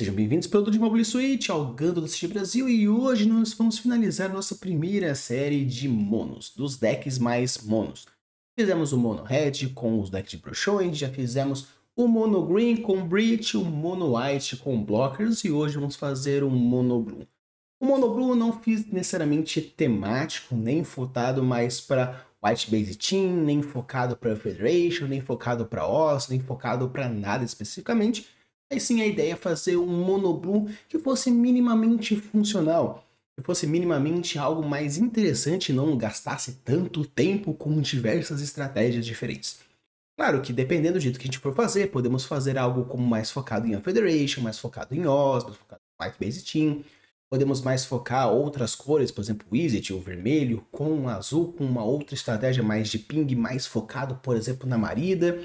Sejam bem-vindos pelo de Mobile Suite ao Gando do CG Brasil e hoje nós vamos finalizar nossa primeira série de monos, dos decks mais monos. Fizemos o Mono Red com os decks de bruxões, já fizemos o Mono Green com Breach, o Mono White com Blockers e hoje vamos fazer o Mono Blue. O Mono Blue eu não fiz necessariamente temático, nem focado mais para White Base Team, nem focado para Federation, nem focado para Oz, nem focado para nada especificamente. Aí sim a ideia é fazer um Mono Blue que fosse minimamente funcional, que fosse minimamente algo mais interessante e não gastasse tanto tempo com diversas estratégias diferentes. Claro que dependendo do jeito que a gente for fazer, podemos fazer algo como mais focado em Federation, mais focado em Oz, mais focado em White Base Team. Podemos mais focar outras cores, por exemplo, o Izzet, o vermelho, com o azul, com uma outra estratégia mais de ping, mais focado, por exemplo, na Marida.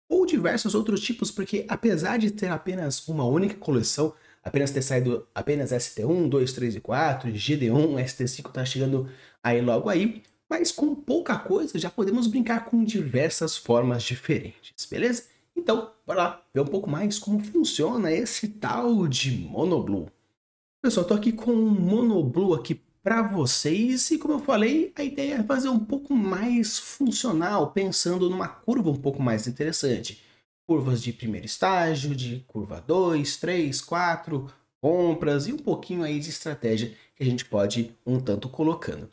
Ou diversos outros tipos, porque apesar de ter apenas uma única coleção, apenas ter saído apenas ST1, 2, 3 e 4, GD1, ST5 tá chegando aí logo aí, mas com pouca coisa já podemos brincar com diversas formas diferentes, beleza? Então, bora lá ver um pouco mais como funciona esse tal de Mono Blue. Pessoal, tô aqui com um Mono Blue aqui para vocês e como eu falei, a ideia é fazer um pouco mais funcional, pensando numa curva um pouco mais interessante. Curvas de primeiro estágio, de curva 2, 3, 4, compras e um pouquinho aí de estratégia que a gente pode ir um tanto colocando.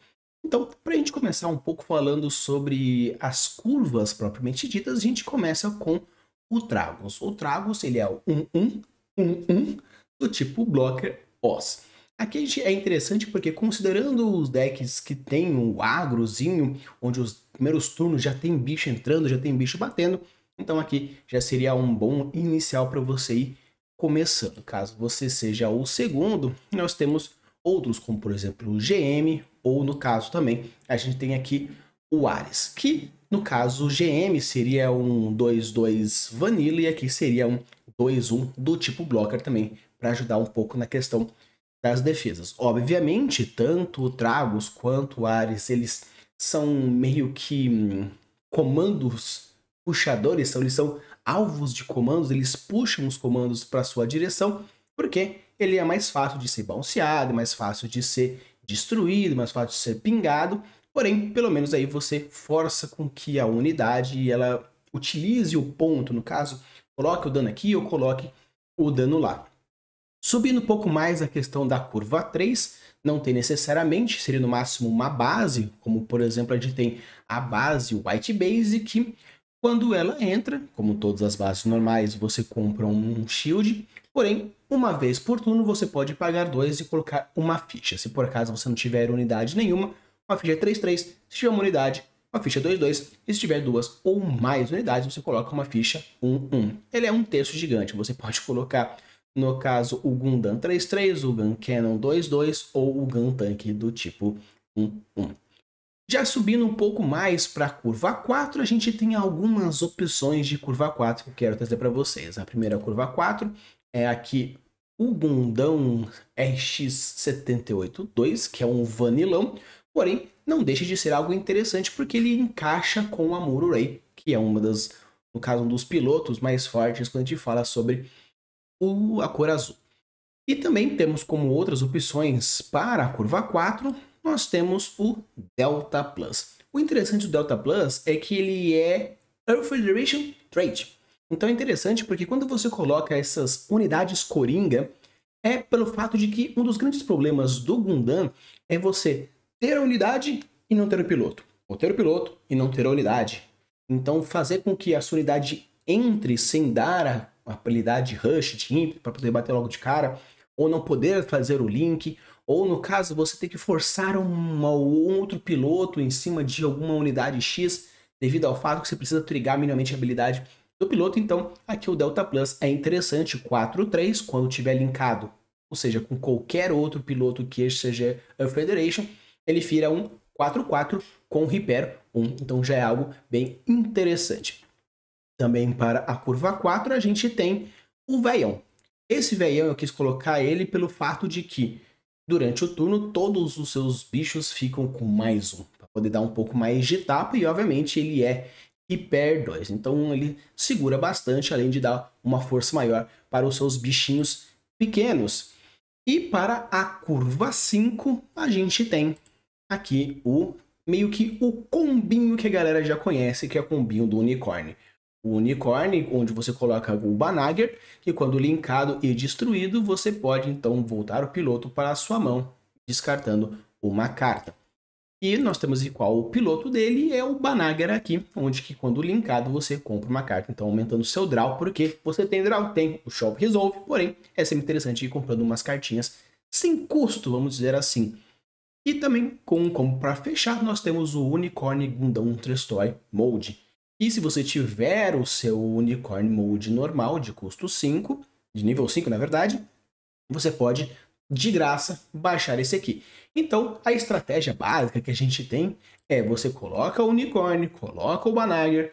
Então, para a gente começar um pouco falando sobre as curvas propriamente ditas, a gente começa com o Tragus. O Tragus, ele é o 1-1, 1-1 do tipo Blocker Oz. Aqui é interessante porque considerando os decks que tem o agrozinho, onde os primeiros turnos já tem bicho entrando, já tem bicho batendo, então aqui já seria um bom inicial para você ir começando. Caso você seja o segundo, nós temos outros como por exemplo o GM, ou no caso também a gente tem aqui o Ares, que no caso o GM seria um 2-2 Vanilla e aqui seria um 2-1 do tipo Blocker também, para ajudar um pouco na questão das defesas. Obviamente, tanto o Tragus quanto o Ares, eles são meio que comandos puxadores, eles são alvos de comandos, eles puxam os comandos para sua direção, porque ele é mais fácil de ser bounceado, mais fácil de ser destruído, mais fácil de ser pingado, porém, pelo menos aí você força com que a unidade ela utilize o ponto, no caso, coloque o dano aqui ou coloque o dano lá. Subindo um pouco mais a questão da curva 3, não tem necessariamente, seria no máximo uma base, como por exemplo a gente tem a base White Base, que quando ela entra, como todas as bases normais, você compra um shield, porém, uma vez por turno você pode pagar 2 e colocar uma ficha. Se por acaso você não tiver unidade nenhuma, uma ficha 3-3, se tiver uma unidade, uma ficha 2-2, e se tiver duas ou mais unidades, você coloca uma ficha 1-1. Ele é um texto gigante, você pode colocar no caso, o Gundam 3-3, o Gun Cannon 2-2 ou o Gun Tank do tipo 1-1. Já subindo um pouco mais para a curva 4, a gente tem algumas opções de curva 4 que eu quero trazer para vocês. A primeira curva 4 é aqui o Gundam RX-78-2, que é um vanilão, porém não deixa de ser algo interessante porque ele encaixa com a Mururay, que é uma das, no caso, um dos pilotos mais fortes quando a gente fala sobre a cor azul. E também temos como outras opções para a curva 4, nós temos o Delta Plus. O interessante do Delta Plus é que ele é Earth Federation Trait. Então é interessante porque quando você coloca essas unidades coringa, é pelo fato de que um dos grandes problemas do Gundam é você ter a unidade e não ter o piloto, ou ter o piloto e não ter a unidade. Então fazer com que a sua unidade entre sem dar a habilidade rush de imp para poder bater logo de cara, ou não poder fazer o link, ou no caso você ter que forçar um outro piloto em cima de alguma unidade X, devido ao fato que você precisa trigar minimamente a habilidade do piloto. Então aqui o Delta Plus é interessante, 4-3, quando tiver linkado, ou seja, com qualquer outro piloto que seja a Federation, ele vira um 4-4 com Repair 1, então já é algo bem interessante. Também para a curva 4 a gente tem o veião. Esse veião eu quis colocar ele pelo fato de que durante o turno todos os seus bichos ficam com mais um, para poder dar um pouco mais de tapa e obviamente ele é Hyper 2, então ele segura bastante além de dar uma força maior para os seus bichinhos pequenos. E para a curva 5, a gente tem aqui meio que o combinho que a galera já conhece, que é o combinho do unicórnio. O unicórnio, onde você coloca o Banagher, que quando linkado e destruído, você pode então voltar o piloto para a sua mão, descartando uma carta. E nós temos igual o piloto dele é o Banagher aqui, onde que quando linkado você compra uma carta, então aumentando o seu draw, porque você tem draw, tem o Shop Resolve, porém é sempre interessante ir comprando umas cartinhas sem custo, vamos dizer assim. E também, como para fechar, nós temos o Unicorn Gundam Trestoy Mode. E se você tiver o seu Unicorn Mode normal, de custo 5, de nível 5 na verdade, você pode, de graça, baixar esse aqui. Então, a estratégia básica que a gente tem é você coloca o Unicorn, coloca o Banagher,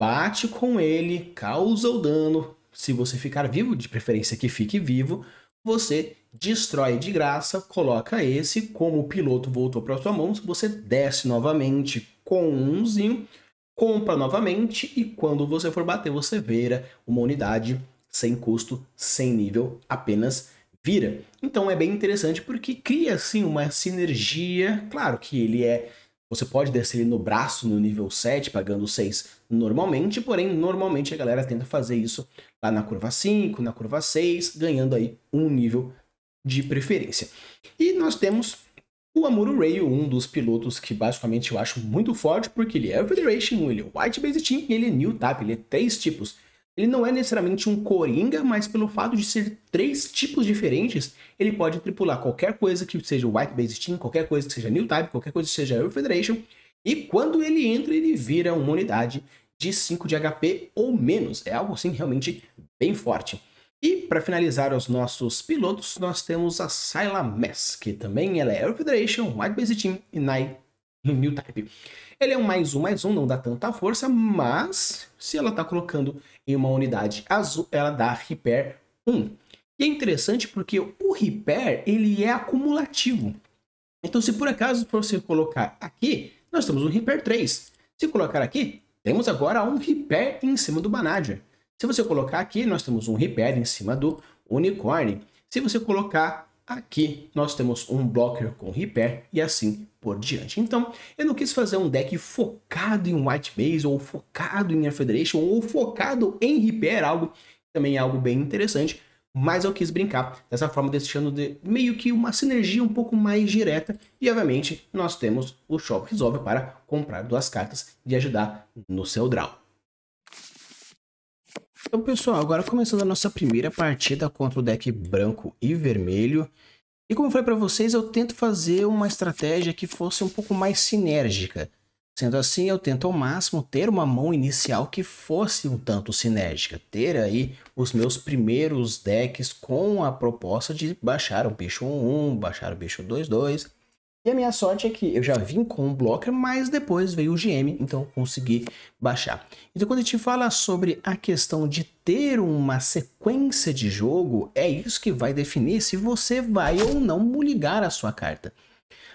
bate com ele, causa o dano. Se você ficar vivo, de preferência que fique vivo, você destrói de graça, coloca esse, como o piloto voltou para sua mão, você desce novamente com umzinho, compra novamente e quando você for bater, você vira uma unidade sem custo, sem nível, apenas vira. Então é bem interessante porque cria assim uma sinergia. Claro que ele você pode descer ele no braço no nível 7, pagando 6 normalmente, porém normalmente a galera tenta fazer isso lá na curva 5, na curva 6, ganhando aí um nível de preferência. E nós temos o Amuro Ray, um dos pilotos que basicamente eu acho muito forte, porque ele é o Federation, ele é o White Base Team e ele é New Type, ele é 3 tipos. Ele não é necessariamente um Coringa, mas pelo fato de ser 3 tipos diferentes, ele pode tripular qualquer coisa que seja o White Base Team, qualquer coisa que seja New Type, qualquer coisa que seja Earth Federation, e quando ele entra, ele vira uma unidade de 5 de HP ou menos. É algo assim realmente bem forte. E para finalizar os nossos pilotos, nós temos a Syla Mess, que também ela é Earth Federation, White Base Team e New Type. Ele é um mais um, não dá tanta força, mas se ela está colocando em uma unidade azul, ela dá Repair 1. E é interessante porque o Repair, ele é acumulativo. Então, se por acaso você colocar aqui, nós temos um Repair 3. Se colocar aqui, temos agora um Repair em cima do Banagher. Se você colocar aqui, nós temos um Repair em cima do Unicorn. Se você colocar aqui, nós temos um Blocker com Repair e assim por diante. Então, eu não quis fazer um deck focado em White Base, ou focado em Earth Federation, ou focado em Repair, também é algo bem interessante, mas eu quis brincar dessa forma, deixando meio que uma sinergia um pouco mais direta, e obviamente nós temos o Shop Resolve para comprar 2 cartas e ajudar no seu draw. Então pessoal, agora começando a nossa primeira partida contra o deck branco e vermelho. E como eu falei para vocês, eu tento fazer uma estratégia que fosse um pouco mais sinérgica. Sendo assim, eu tento ao máximo ter uma mão inicial que fosse um tanto sinérgica. Ter aí os meus primeiros decks com a proposta de baixar o bicho 1-1, baixar o bicho 2-2. E a minha sorte é que eu já vim com o blocker, mas depois veio o GM, então eu consegui baixar. Então quando a gente fala sobre a questão de ter uma sequência de jogo, é isso que vai definir se você vai ou não ligar a sua carta.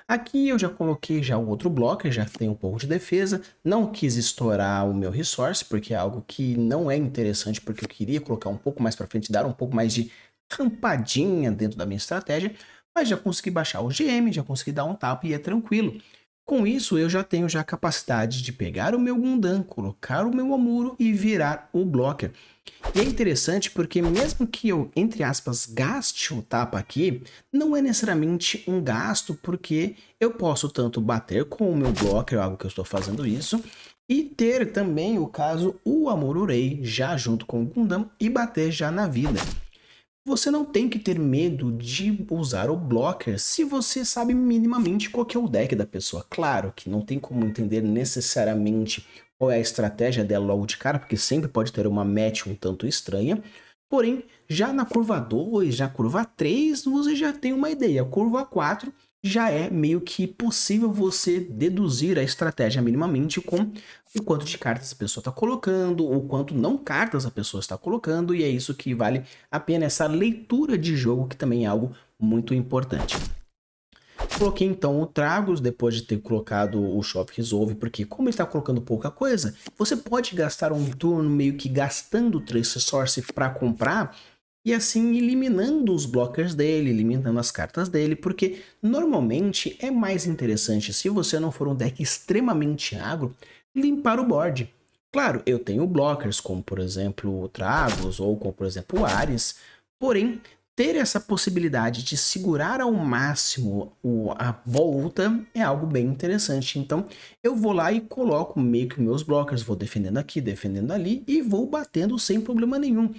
Aqui eu já coloquei o outro blocker, já tem um pouco de defesa, não quis estourar o meu resource, porque é algo que não é interessante, porque eu queria colocar um pouco mais para frente, dar um pouco mais de rampadinha dentro da minha estratégia. Mas já consegui baixar o GM, já consegui dar um tapa e é tranquilo. Com isso, eu já tenho a capacidade de pegar o meu Gundam, colocar o meu Amuro e virar o blocker. E é interessante porque mesmo que eu, entre aspas, gaste o tapa aqui, não é necessariamente um gasto, porque eu posso tanto bater com o meu blocker, algo que eu estou fazendo isso, e ter também, o caso, o Amuro Ray já junto com o Gundam e bater já na vida. Você não tem que ter medo de usar o blocker se você sabe minimamente qual que é o deck da pessoa. Claro que não tem como entender necessariamente qual é a estratégia dela logo de cara, porque sempre pode ter uma match um tanto estranha. Porém, já na curva 2, já na curva 3, você já tem uma ideia. A curva 4 já é meio que possível você deduzir a estratégia minimamente com o quanto de cartas a pessoa está colocando, ou quanto não cartas a pessoa está colocando, e é isso que vale a pena, essa leitura de jogo, que também é algo muito importante. Coloquei então o Tragos, depois de ter colocado o Shop Resolve, porque como ele está colocando pouca coisa, você pode gastar um turno meio que gastando 3 resources para comprar, e assim eliminando os blockers dele, eliminando as cartas dele, porque normalmente é mais interessante, se você não for um deck extremamente agro, limpar o board. Claro, eu tenho blockers, como por exemplo o Travos, ou como por exemplo o Ares, porém, ter essa possibilidade de segurar ao máximo a volta é algo bem interessante. Então, eu vou lá e coloco meio que meus blockers, vou defendendo aqui, defendendo ali, e vou batendo sem problema nenhum.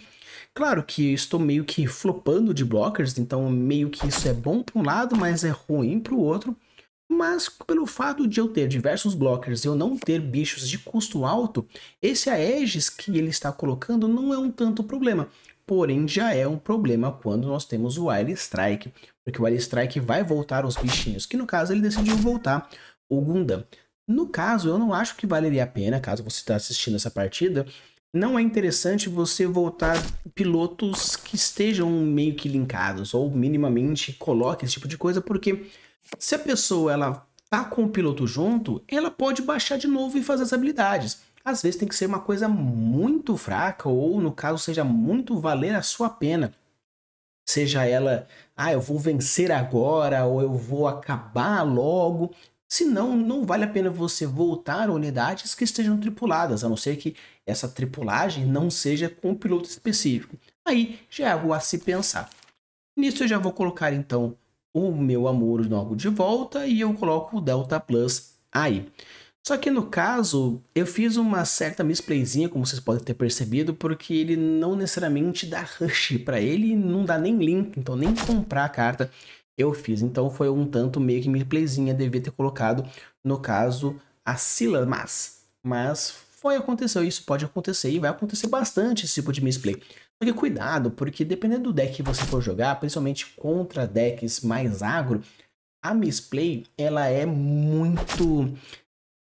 Claro que eu estou meio que flopando de blockers, então meio que isso é bom para um lado, mas é ruim para o outro. Mas pelo fato de eu ter diversos blockers e eu não ter bichos de custo alto, esse Aegis que ele está colocando não é um tanto problema. Porém, já é um problema quando nós temos o Wily Strike, porque o Wily Strike vai voltar os bichinhos, que no caso ele decidiu voltar o Gundam. No caso, eu não acho que valeria a pena, caso você está assistindo essa partida, não é interessante você voltar pilotos que estejam meio que linkados, ou minimamente coloque esse tipo de coisa, porque se a pessoa ela tá com o piloto junto, ela pode baixar de novo e fazer as habilidades. Às vezes tem que ser uma coisa muito fraca, ou no caso seja muito valer a sua pena. Seja ela, eu vou vencer agora, ou eu vou acabar logo. Senão, não vale a pena você voltar a unidades que estejam tripuladas, a não ser que essa tripulagem não seja com um piloto específico. Aí já é algo a se pensar. Nisso eu já vou colocar então o meu Amuro Nogo de volta e eu coloco o Delta Plus aí. Só que no caso, eu fiz uma certa misplayzinha, como vocês podem ter percebido, porque ele não necessariamente dá rush para ele, não dá nem link, então nem comprar a carta eu fiz. Então foi um tanto meio que misplayzinha, devia ter colocado, no caso, a Scylla, mas aconteceu, isso pode acontecer e vai acontecer bastante esse tipo de misplay. Só que cuidado, porque dependendo do deck que você for jogar, principalmente contra decks mais agro, a misplay, ela é muito,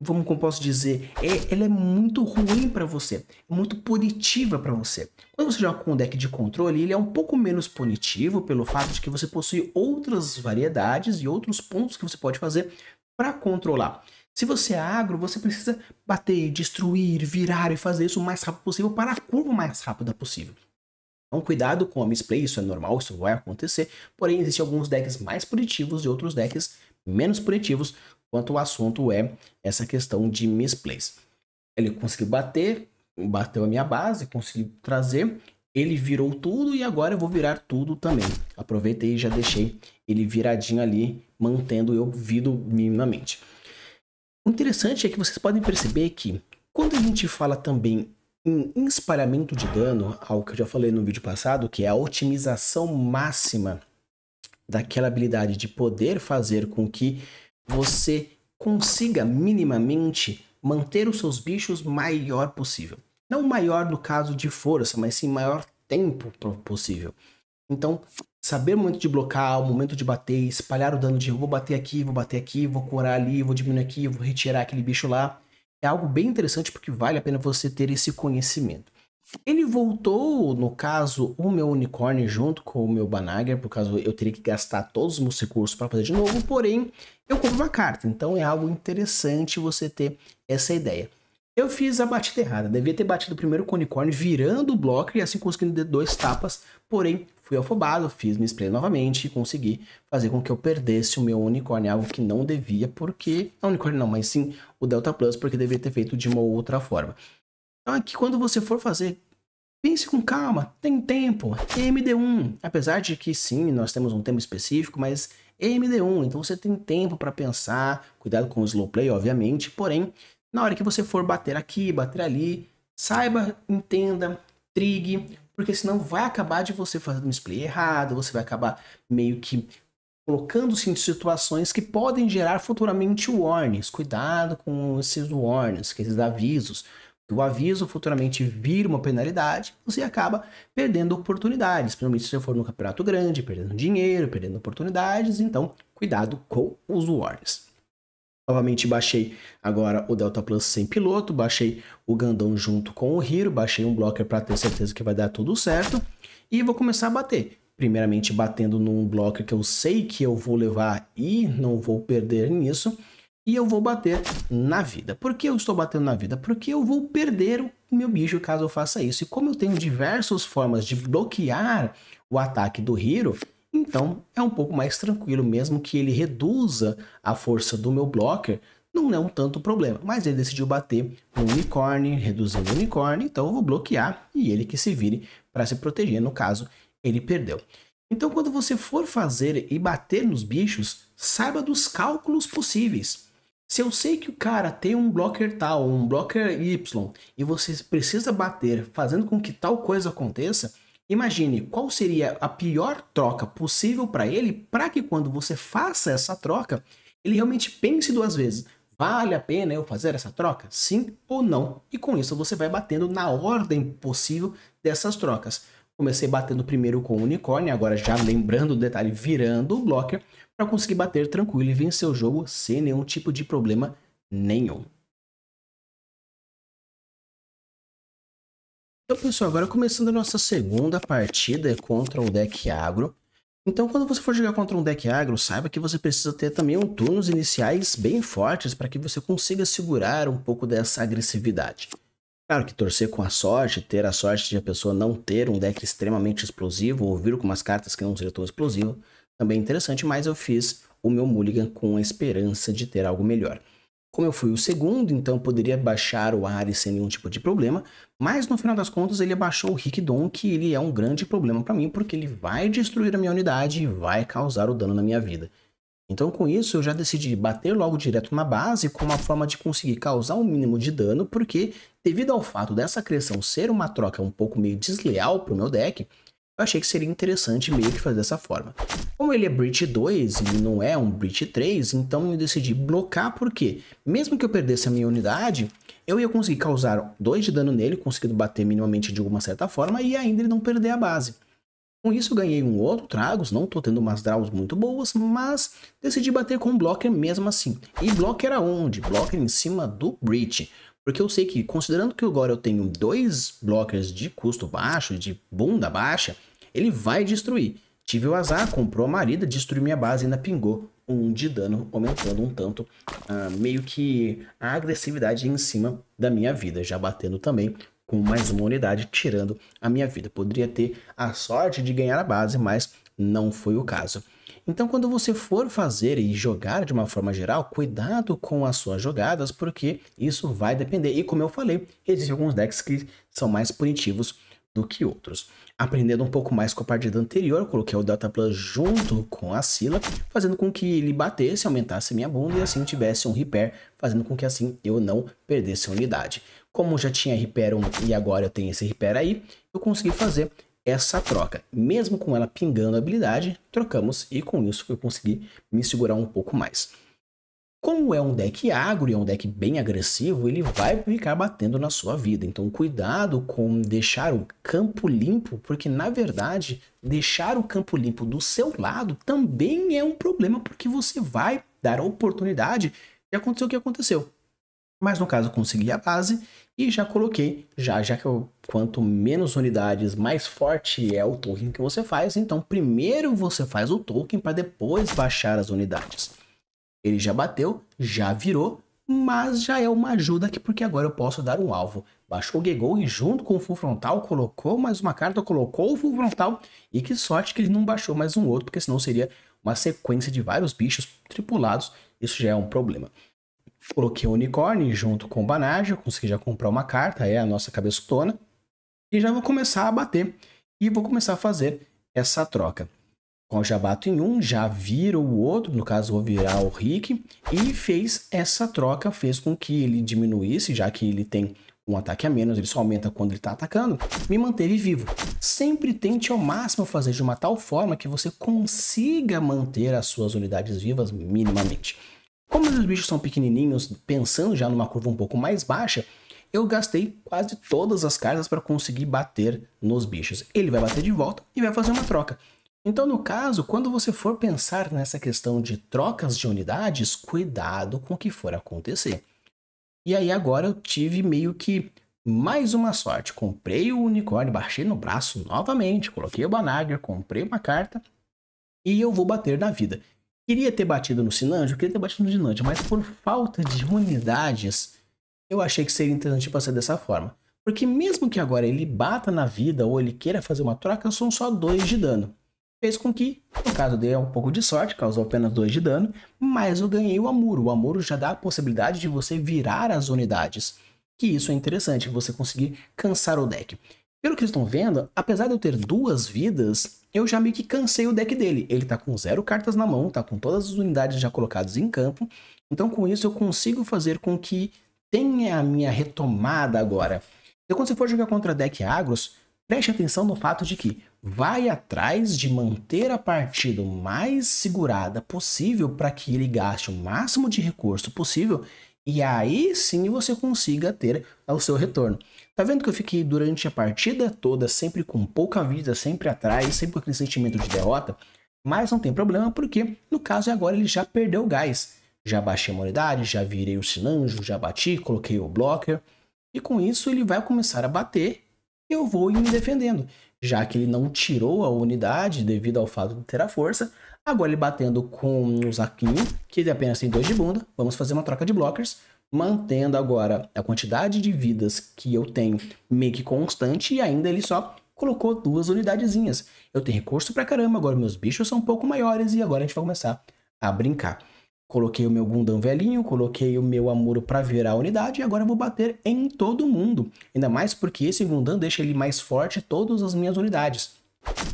como posso dizer, ela é muito ruim para você, muito punitiva para você. Quando você joga com um deck de controle, ele é um pouco menos punitivo pelo fato de que você possui outras variedades e outros pontos que você pode fazer para controlar. Se você é agro, você precisa bater, destruir, virar e fazer isso o mais rápido possível para a curva mais rápida possível. Então, cuidado com a misplay, isso é normal, isso vai acontecer, porém existem alguns decks mais punitivos e outros decks menos punitivos quanto o assunto é essa questão de misplays. Ele conseguiu bateu a minha base, conseguiu trazer, ele virou tudo e agora eu vou virar tudo também. Aproveitei e já deixei ele viradinho ali, mantendo eu vivo minimamente. O interessante é que vocês podem perceber que quando a gente fala também em espalhamento de dano, algo que eu já falei no vídeo passado, que é a otimização máxima daquela habilidade de poder fazer com que você consiga minimamente manter os seus bichos maior possível. Não maior no caso de força, mas sim maior tempo possível. Então, saber o momento de blocar, o momento de bater, espalhar o dano de eu vou bater aqui, vou curar ali, vou diminuir aqui, vou retirar aquele bicho lá, é algo bem interessante porque vale a pena você ter esse conhecimento. Ele voltou, no caso, o meu unicórnio junto com o meu Banagher, por causa eu teria que gastar todos os meus recursos para fazer de novo, porém eu compro uma carta, então é algo interessante você ter essa ideia. Eu fiz a batida errada, devia ter batido primeiro com o unicórnio, virando o bloco e assim conseguindo 2 tapas, porém fui afobado, fiz minha spray novamente e consegui fazer com que eu perdesse o meu unicórnio, algo que não devia, porque... Não, unicórnio não, mas sim o Delta Plus, porque devia ter feito de uma outra forma. Então aqui quando você for fazer, pense com calma, tem tempo, é MD1, apesar de que sim, nós temos um tempo específico, mas é MD1, então você tem tempo para pensar, cuidado com o slow play, obviamente, porém, na hora que você for bater aqui, bater ali, saiba, entenda, trigue, porque senão vai acabar de você fazer um display errado, você vai acabar meio que colocando-se em situações que podem gerar futuramente warnings. Cuidado com esses warnings, esses avisos. O aviso futuramente vira uma penalidade, você acaba perdendo oportunidades, principalmente se você for no campeonato grande, perdendo dinheiro, perdendo oportunidades, então cuidado com os warnings. Novamente baixei agora o Delta Plus sem piloto, baixei o Gundam junto com o Hero, baixei um blocker para ter certeza que vai dar tudo certo e vou começar a bater. Primeiramente batendo num blocker que eu sei que eu vou levar e não vou perder nisso. e eu vou bater na vida. Por que eu estou batendo na vida? Porque eu vou perder o meu bicho caso eu faça isso. E como eu tenho diversas formas de bloquear o ataque do Hero, então é um pouco mais tranquilo, mesmo que ele reduza a força do meu blocker, não é um tanto problema. Mas ele decidiu bater no unicórnio, reduzindo o unicórnio, então eu vou bloquear e ele que se vire para se proteger. No caso, ele perdeu. Então quando você for fazer e bater nos bichos, saiba dos cálculos possíveis. Se eu sei que o cara tem um blocker tal, um blocker Y, e você precisa bater fazendo com que tal coisa aconteça, imagine qual seria a pior troca possível para ele, para que quando você faça essa troca, ele realmente pense duas vezes. Vale a pena eu fazer essa troca? Sim ou não? E com isso você vai batendo na ordem possível dessas trocas. Comecei batendo primeiro com o unicórnio, agora já lembrando o detalhe, virando o blocker, para conseguir bater tranquilo e vencer o jogo sem nenhum tipo de problema nenhum. Então, pessoal, agora começando a nossa segunda partida contra o deck agro. Então, quando você for jogar contra um deck agro, saiba que você precisa ter também turnos iniciais bem fortes para que você consiga segurar um pouco dessa agressividade. Claro que torcer com a sorte, ter a sorte de a pessoa não ter um deck extremamente explosivo ou vir com umas cartas que não sejam tão explosivas, também é interessante, mas eu fiz o meu mulligan com a esperança de ter algo melhor. Como eu fui o segundo, então poderia baixar o Ares sem nenhum tipo de problema, mas no final das contas ele abaixou o Hickdon, que ele é um grande problema para mim, porque ele vai destruir a minha unidade e vai causar o dano na minha vida. Então com isso eu já decidi bater logo direto na base com uma forma de conseguir causar um mínimo de dano, porque devido ao fato dessa criação ser uma troca um pouco meio desleal para o meu deck, eu achei que seria interessante meio que fazer dessa forma. Como ele é Breach 2 e não é um Breach 3, então eu decidi blocar porque, mesmo que eu perdesse a minha unidade, eu ia conseguir causar 2 de dano nele, conseguindo bater minimamente de alguma certa forma e ainda ele não perder a base. Com isso eu ganhei um outro Tragos, não tô tendo umas draws muito boas, mas decidi bater com um blocker mesmo assim. E blocker aonde? Blocker em cima do Breach. Porque eu sei que, considerando que agora eu tenho 2 blockers de custo baixo, de bunda baixa, ele vai destruir. Tive o azar, comprou a marida, destruiu minha base e ainda pingou 1 de dano, aumentando um tanto meio que a agressividade em cima da minha vida, já batendo também com mais uma unidade, tirando a minha vida. Poderia ter a sorte de ganhar a base, mas não foi o caso. Então, quando você for fazer e jogar de uma forma geral, cuidado com as suas jogadas, porque isso vai depender. E como eu falei, existem alguns decks que são mais punitivos do que outros. Aprendendo um pouco mais com a partida anterior, coloquei o Delta Plus junto com a Scylla, fazendo com que ele batesse, aumentasse minha bunda e assim tivesse um repair, fazendo com que assim eu não perdesse a unidade. Como já tinha repair 1 e agora eu tenho esse repair aí, eu consegui fazer essa troca. Mesmo com ela pingando a habilidade, trocamos e com isso eu consegui me segurar um pouco mais. Como é um deck agro e é um deck bem agressivo, ele vai ficar batendo na sua vida. Então cuidado com deixar o campo limpo, porque na verdade deixar o campo limpo do seu lado também é um problema, porque você vai dar a oportunidade de acontecer o que aconteceu. Mas no caso eu consegui a base e já coloquei, já que quanto menos unidades, mais forte é o token que você faz. Então primeiro você faz o token para depois baixar as unidades. Ele já bateu, já virou, mas já é uma ajuda aqui porque agora eu posso dar um alvo. Baixou o Gegol e junto com o full frontal colocou mais uma carta, colocou o full frontal. E que sorte que ele não baixou mais um outro, porque senão seria uma sequência de vários bichos tripulados. Isso já é um problema. Coloquei o unicórnio junto com o Banage, consegui já comprar uma carta, é a nossa cabeçotona. E já vou começar a bater e vou começar a fazer essa troca. Então já bato em um, já viro o outro, no caso vou virar o Rick, e fez essa troca, fez com que ele diminuísse, já que ele tem um ataque a menos, ele só aumenta quando ele está atacando, me manteve vivo. Sempre tente ao máximo fazer de uma tal forma que você consiga manter as suas unidades vivas minimamente. Como os bichos são pequenininhos, pensando já numa curva um pouco mais baixa, eu gastei quase todas as cartas para conseguir bater nos bichos. Ele vai bater de volta e vai fazer uma troca. Então, no caso, quando você for pensar nessa questão de trocas de unidades, cuidado com o que for acontecer. E aí agora eu tive meio que mais uma sorte. Comprei o unicórnio, baixei no braço novamente, coloquei o Banagher, comprei uma carta e eu vou bater na vida. Queria ter batido no Sinanjo, queria ter batido no Sinanjo, mas por falta de unidades, eu achei que seria interessante fazer dessa forma. Porque mesmo que agora ele bata na vida ou ele queira fazer uma troca, são só 2 de dano. Fez com que, no caso dele, é um pouco de sorte, causou apenas 2 de dano, mas eu ganhei o Amuro. O Amuro já dá a possibilidade de você virar as unidades. Que isso é interessante, você conseguir cansar o deck. Pelo que vocês estão vendo, apesar de eu ter 2 vidas, eu já meio que cansei o deck dele. Ele tá com 0 cartas na mão, tá com todas as unidades já colocadas em campo. Então com isso eu consigo fazer com que tenha a minha retomada agora. Então quando você for jogar contra deck agros, preste atenção no fato de que vai atrás de manter a partida o mais segurada possível para que ele gaste o máximo de recurso possível e aí sim você consiga ter o seu retorno. Tá vendo que eu fiquei durante a partida toda sempre com pouca vida, sempre atrás, sempre com aquele sentimento de derrota? Mas não tem problema porque no caso agora ele já perdeu o gás. Já baixei a unidade, já virei o Sinanjo, já bati, coloquei o blocker. E com isso ele vai começar a bater e eu vou ir me defendendo. Já que ele não tirou a unidade devido ao fato de ter a força, agora ele batendo com o Zaquinho, que ele apenas tem 2 de bunda, vamos fazer uma troca de blockers, mantendo agora a quantidade de vidas que eu tenho meio que constante e ainda ele só colocou 2 unidadezinhas. Eu tenho recurso pra caramba, agora meus bichos são um pouco maiores e agora a gente vai começar a brincar. Coloquei o meu Gundam velhinho, coloquei o meu Amuro para virar a unidade e agora eu vou bater em todo mundo. Ainda mais porque esse Gundam deixa ele mais forte todas as minhas unidades.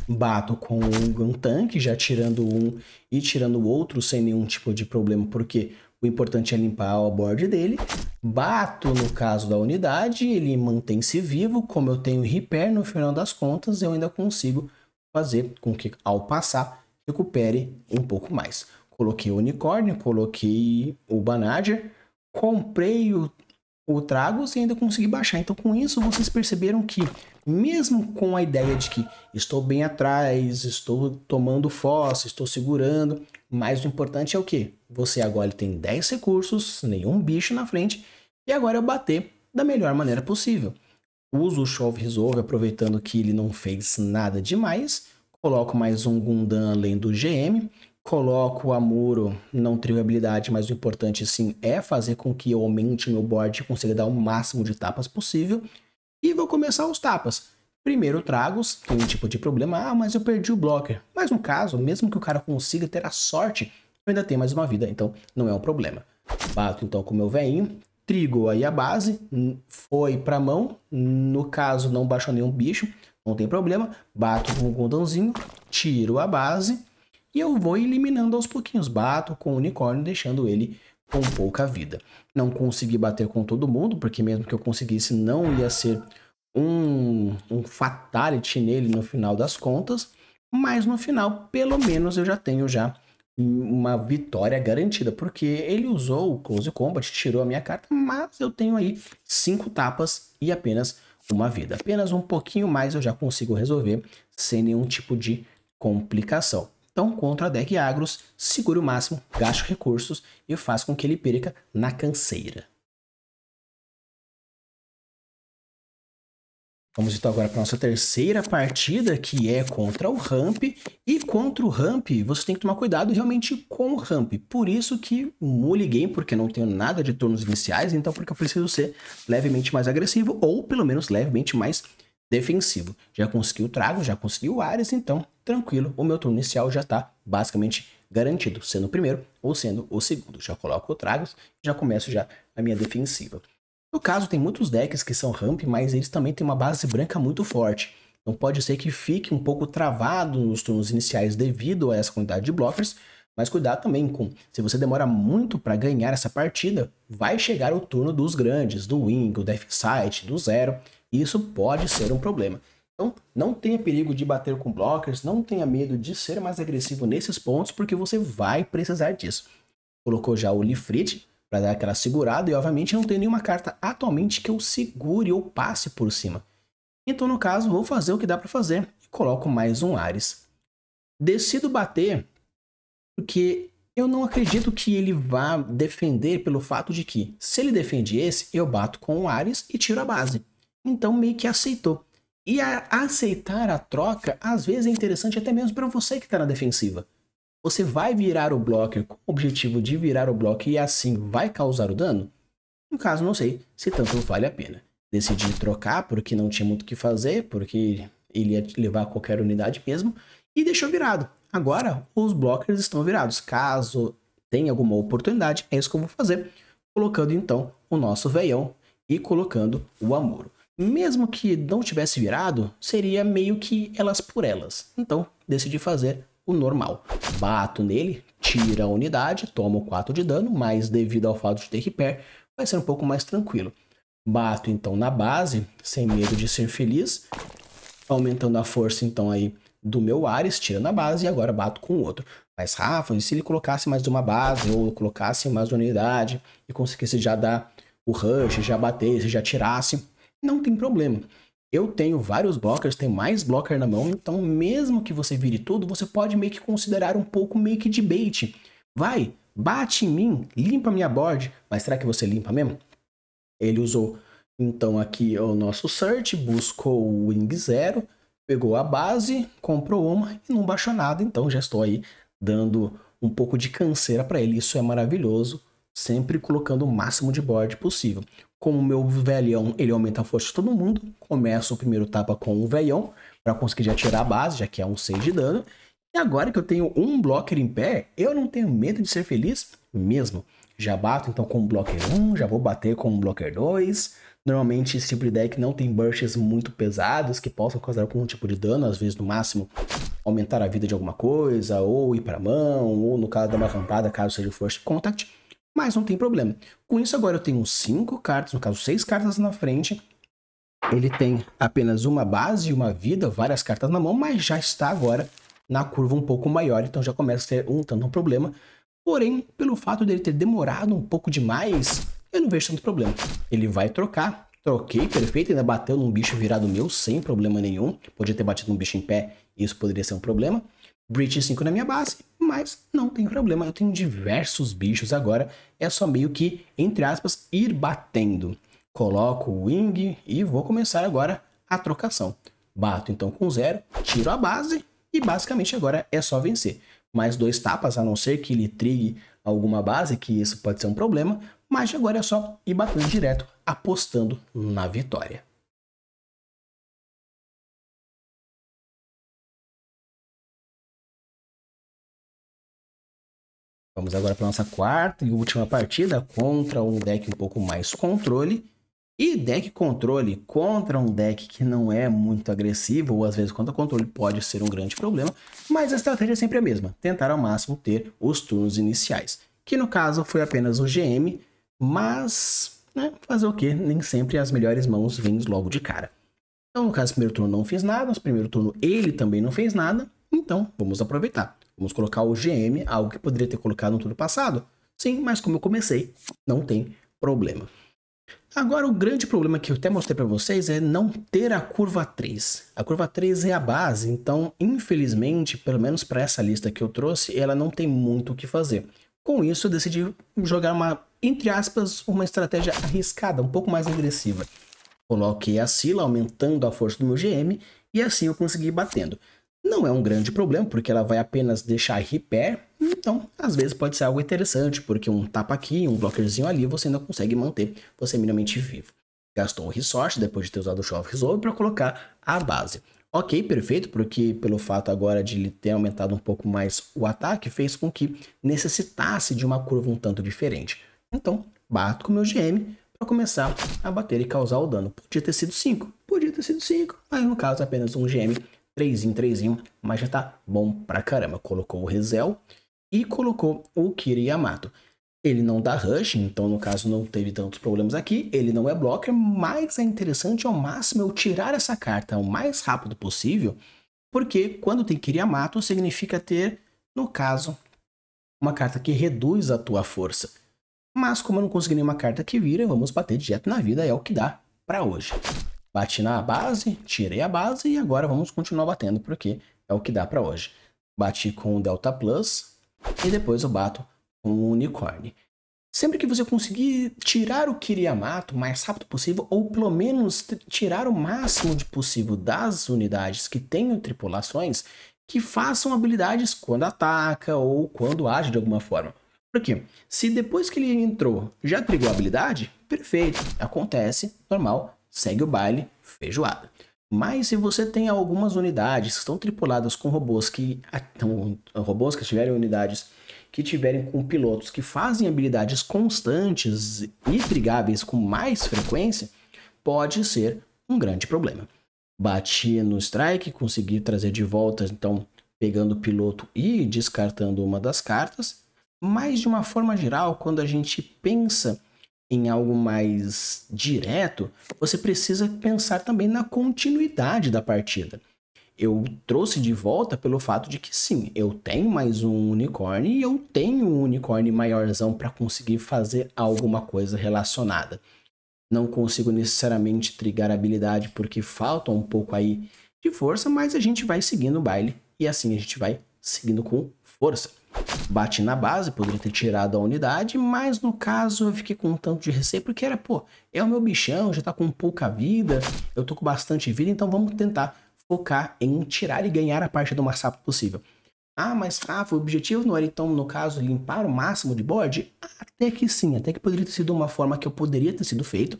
Bato com um tanque, já tirando um e tirando o outro sem nenhum tipo de problema, porque o importante é limpar o board dele. Bato no caso da unidade, ele mantém-se vivo. Como eu tenho repair no final das contas, eu ainda consigo fazer com que ao passar recupere um pouco mais. Coloquei o unicórnio, coloquei o Banagher, comprei o Tragos e ainda consegui baixar. Então com isso vocês perceberam que mesmo com a ideia de que estou bem atrás, estou tomando fossa, estou segurando, mas o importante é o quê? Você agora tem 10 recursos, nenhum bicho na frente e agora eu bater da melhor maneira possível. Uso o Chove Resolve aproveitando que ele não fez nada demais, coloco mais um Gundam além do GM, coloco o Amuro, não tenho habilidade, mas o importante sim é fazer com que eu aumente meu board e consiga dar o máximo de tapas possível. E vou começar os tapas. Primeiro Tragos, tem um tipo de problema, mas eu perdi o blocker. Mas no caso, mesmo que o cara consiga ter a sorte, eu ainda tenho mais uma vida, então não é um problema. Bato então com o meu veinho, trigo aí a base, foi pra mão, no caso não baixou nenhum bicho, não tem problema. Bato com o Gundamzinho, tiro a base. E eu vou eliminando aos pouquinhos. Bato com o unicórnio, deixando ele com pouca vida. Não consegui bater com todo mundo, porque mesmo que eu conseguisse, não ia ser um fatality nele no final das contas. Mas no final, pelo menos, eu já tenho uma vitória garantida. Porque ele usou o Close Combat, tirou a minha carta, mas eu tenho aí 5 tapas e apenas uma vida. Apenas um pouquinho mais eu já consigo resolver sem nenhum tipo de complicação. Então, contra deck agros, segure o máximo, gaste recursos e faz com que ele perca na canseira. Vamos então agora para nossa terceira partida, que é contra o Ramp. E contra o Ramp, você tem que tomar cuidado realmente com o Ramp. Por isso que mulligan, porque não tenho nada de turnos iniciais, então porque eu preciso ser levemente mais agressivo ou pelo menos levemente mais defensivo. Já consegui o Trago, já consegui o Ares, então tranquilo, o meu turno inicial já está basicamente garantido, sendo o primeiro ou sendo o segundo. Já coloco o Tragos, já começo já a minha defensiva. No caso, tem muitos decks que são ramp, mas eles também têm uma base branca muito forte. Então pode ser que fique um pouco travado nos turnos iniciais devido a essa quantidade de blockers, mas cuidado também com, se você demora muito para ganhar essa partida, vai chegar o turno dos grandes, do Wing, do Deathsight, do Zero, e isso pode ser um problema. Então não tenha perigo de bater com blockers, não tenha medo de ser mais agressivo nesses pontos, porque você vai precisar disso. Colocou já o Lifrit para dar aquela segurada, e obviamente não tem nenhuma carta atualmente que eu segure ou passe por cima. Então no caso vou fazer o que dá para fazer, e coloco mais um Ares. Decido bater porque eu não acredito que ele vá defender pelo fato de que, se ele defende esse, eu bato com o Ares e tiro a base. Então meio que aceitou. E aceitar a troca, às vezes é interessante até mesmo para você que está na defensiva. você vai virar o blocker com o objetivo de virar o blocker e assim vai causar o dano? No caso, não sei se tanto vale a pena. Decidi trocar porque não tinha muito o que fazer, porque ele ia levar qualquer unidade mesmo, e deixou virado. Agora, os blockers estão virados. Caso tenha alguma oportunidade, é isso que eu vou fazer. Colocando então o nosso veião e colocando o Amuro. Mesmo que não tivesse virado, seria meio que elas por elas. Então, decidi fazer o normal. Bato nele, tira a unidade, tomo 4 de dano, mas devido ao fato de ter repair, vai ser um pouco mais tranquilo. Bato então na base, sem medo de ser feliz, aumentando a força então aí do meu Ares, tirando a base, e agora bato com o outro. Mas Rafa, e se ele colocasse mais uma base, ou colocasse mais uma unidade, e conseguisse já dar o rush, já batesse, já tirasse, não tem problema. Eu tenho vários blockers, tenho mais blocker na mão, então mesmo que você vire tudo, você pode meio que considerar um pouco meio que de bait. Vai, bate em mim, limpa minha board, mas será que você limpa mesmo? Ele usou então aqui o nosso search, buscou o Wing 0, pegou a base, comprou uma e não baixou nada, então já estou aí dando um pouco de canseira para ele. Isso é maravilhoso, sempre colocando o máximo de board possível. Como o meu velhão, ele aumenta a força de todo mundo, começo o primeiro tapa com o velhão, para conseguir já tirar a base, já que é um 6 de dano. E agora que eu tenho um blocker em pé, eu não tenho medo de ser feliz mesmo. Já bato então com o blocker 1, já vou bater com o blocker 2. Normalmente esse tipo de deck não tem bursts muito pesados que possam causar algum tipo de dano, às vezes no máximo aumentar a vida de alguma coisa, ou ir para mão, ou no caso dar uma rampada, caso seja o First Contact, mas não tem problema. Com isso agora eu tenho 5 cartas, no caso 6 cartas na frente, ele tem apenas uma base e uma vida, várias cartas na mão, mas já está agora na curva um pouco maior, então já começa a ter um tanto um problema. Porém, pelo fato dele ter demorado um pouco demais, eu não vejo tanto problema. Ele vai trocar, troquei, perfeito, ainda bateu num bicho virado meu sem problema nenhum. Podia ter batido num bicho em pé, isso poderia ser um problema. Breach 5 na minha base, mas não tem problema, eu tenho diversos bichos agora, é só meio que, entre aspas, ir batendo. Coloco o Wing e vou começar agora a trocação. Bato então com 0, tiro a base e basicamente agora é só vencer. Mais 2 tapas, a não ser que ele trigue alguma base, que isso pode ser um problema, mas agora é só ir batendo direto, apostando na vitória. Vamos agora para nossa quarta e última partida contra um deck um pouco mais controle. E deck controle contra um deck que não é muito agressivo, ou às vezes contra controle pode ser um grande problema, mas a estratégia é sempre a mesma, tentar ao máximo ter os turnos iniciais, que no caso foi apenas o GM, mas né, fazer o que? Nem sempre as melhores mãos vêm logo de cara. Então no caso, no primeiro turno não fiz nada, no primeiro turno ele também não fez nada, então vamos aproveitar. Vamos colocar o GM, algo que poderia ter colocado no turno passado, sim, mas como eu comecei, não tem problema. Agora o grande problema que eu até mostrei para vocês é não ter a curva 3. A curva 3 é a base, então infelizmente, pelo menos para essa lista que eu trouxe, ela não tem muito o que fazer. Com isso eu decidi jogar uma, entre aspas, uma estratégia arriscada, um pouco mais agressiva. Coloquei a Scylla aumentando a força do meu GM e assim eu consegui ir batendo. Não é um grande problema, porque ela vai apenas deixar repair, então às vezes pode ser algo interessante, porque um tapa aqui, um blockerzinho ali, você ainda consegue manter você minimamente vivo. Gastou o resource, depois de ter usado o Show of Resolve, para colocar a base. Ok, perfeito, porque pelo fato agora de ele ter aumentado um pouco mais o ataque, fez com que necessitasse de uma curva um tanto diferente. Então, bato com o meu GM para começar a bater e causar o dano. Podia ter sido 5, mas no caso apenas um GM 3 em 3, mas já tá bom pra caramba. Colocou o Rezel e colocou o Kira Yamato. Ele não dá rush, então no caso não teve tantos problemas aqui. Ele não é blocker, mas é interessante ao máximo eu tirar essa carta o mais rápido possível, porque quando tem Kira Yamato significa ter, no caso, uma carta que reduz a tua força. Mas como eu não consegui nenhuma carta que vira, vamos bater direto na vida, é o que dá pra hoje. Bati na base, tirei a base e agora vamos continuar batendo, porque é o que dá pra hoje. Bati com o Delta Plus e depois eu bato com o Unicorn. Sempre que você conseguir tirar o Kira Yamato o mais rápido possível, ou pelo menos tirar o máximo de possível das unidades que tenham tripulações, que façam habilidades quando ataca ou quando age de alguma forma. Por quê? Se depois que ele entrou já trigou a habilidade, perfeito, acontece, normal, segue o baile, feijoada. Mas se você tem algumas unidades que estão tripuladas com robôs que tiverem unidades que tiverem com pilotos que fazem habilidades constantes e trigáveis com mais frequência, pode ser um grande problema. Bati no strike, consegui trazer de volta, então pegando o piloto e descartando uma das cartas, mas de uma forma geral, quando a gente pensa em algo mais direto, você precisa pensar também na continuidade da partida. Eu trouxe de volta pelo fato de que sim, eu tenho mais um unicórnio e eu tenho um unicórnio maiorzão para conseguir fazer alguma coisa relacionada. Não consigo necessariamente trigar a habilidade porque falta um pouco aí de força, mas a gente vai seguindo o baile e assim a gente vai seguindo com força. Bati na base, poderia ter tirado a unidade, mas no caso eu fiquei com um tanto de receio porque era, é o meu bichão, já tá com pouca vida, eu tô com bastante vida, então vamos tentar focar em tirar e ganhar a partida o mais rápido possível. Ah, mas Rafa, o objetivo não era então, no caso, limpar o máximo de board? Até que sim, até que poderia ter sido uma forma que eu poderia ter sido feito,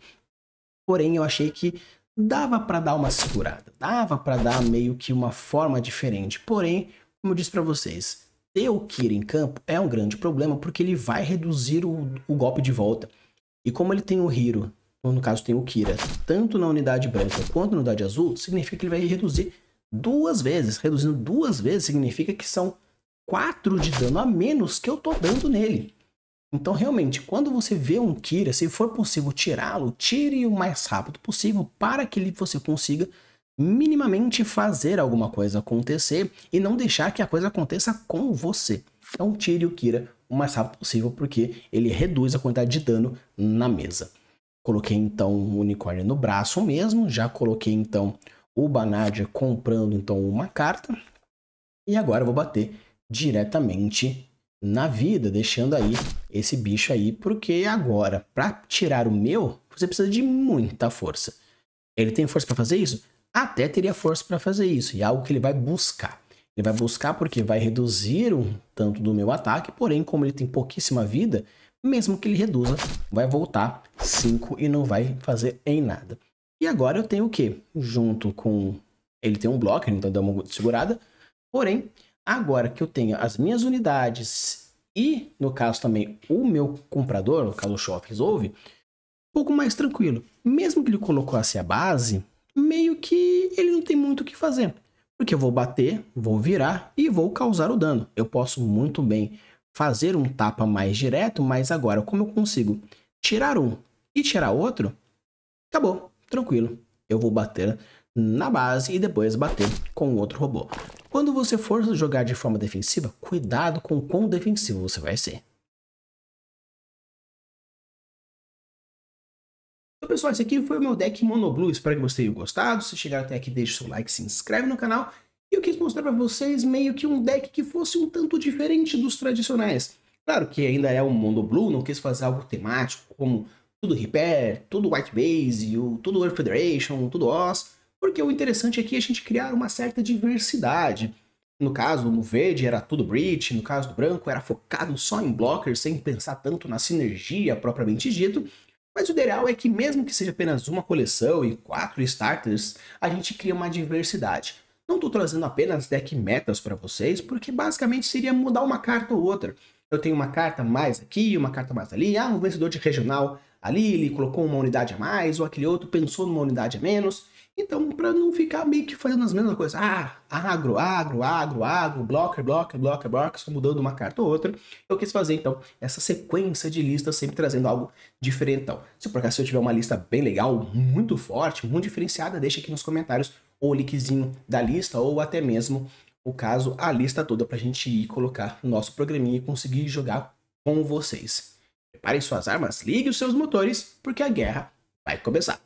porém eu achei que dava para dar uma segurada, dava para dar meio que uma forma diferente, porém, como eu disse para vocês, ter o Kira em campo é um grande problema porque ele vai reduzir o golpe de volta. E como ele tem o Hero, ou no caso tem o Kira, tanto na unidade branca quanto na unidade azul, significa que ele vai reduzir 2 vezes. Reduzindo 2 vezes significa que são 4 de dano a menos que eu tô dando nele. Então realmente, quando você vê um Kira, se for possível tirá-lo, tire o mais rápido possível para que você consiga minimamente fazer alguma coisa acontecer e não deixar que a coisa aconteça com você. Então tire o Kira o mais rápido possível porque ele reduz a quantidade de dano na mesa. Coloquei então o unicórnio no braço mesmo, já coloquei então o Banadia comprando então uma carta e agora eu vou bater diretamente na vida, deixando aí esse bicho aí, porque agora para tirar o meu, você precisa de muita força. Ele tem força para fazer isso? Até teria força para fazer isso, e é algo que ele vai buscar. Ele vai buscar porque vai reduzir um tanto do meu ataque, porém, como ele tem pouquíssima vida, mesmo que ele reduza, vai voltar 5 e não vai fazer em nada. E agora eu tenho o quê? Junto com... ele tem um blocker, então dá uma segurada. Porém, agora que eu tenho as minhas unidades e, no caso também, o meu comprador, no caso o Show of Resolve, um pouco mais tranquilo. Mesmo que ele colocasse a base, meio que ele não tem muito o que fazer. Porque eu vou bater, vou virar e vou causar o dano. Eu posso muito bem fazer um tapa mais direto, mas agora como eu consigo tirar um e tirar outro, acabou, tranquilo. Eu vou bater na base e depois bater com outro robô. Quando você for jogar de forma defensiva, cuidado com quão defensivo você vai ser. Então, pessoal, esse aqui foi o meu deck Monoblue. Espero que vocês tenham gostado. Se chegaram até aqui, deixe seu like, se inscreve no canal. E eu quis mostrar para vocês meio que um deck que fosse um tanto diferente dos tradicionais. Claro que ainda é um Monoblue, não quis fazer algo temático, como tudo Repair, tudo White Base, tudo Earth Federation, tudo Oz. Porque o interessante aqui é a gente criar uma certa diversidade. No caso, no verde era tudo Breach, no caso do branco era focado só em blockers, sem pensar tanto na sinergia propriamente dito. Mas o ideal é que mesmo que seja apenas uma coleção e 4 starters, a gente cria uma diversidade. Não estou trazendo apenas deck metas para vocês, porque basicamente seria mudar uma carta ou outra. Eu tenho uma carta mais aqui, uma carta mais ali, um vencedor de regional ali, ele colocou uma unidade a mais, ou aquele outro pensou numa unidade a menos. Então, para não ficar meio que fazendo as mesmas coisas, agro, blocker, só mudando uma carta ou outra, eu quis fazer, então, essa sequência de listas, sempre trazendo algo diferentão. Se por acaso eu tiver uma lista bem legal, muito forte, muito diferenciada, deixa aqui nos comentários o linkzinho da lista, ou até mesmo, o caso, a lista toda pra gente ir colocar no nosso programinha e conseguir jogar com vocês. Preparem suas armas, ligue os seus motores, porque a guerra vai começar.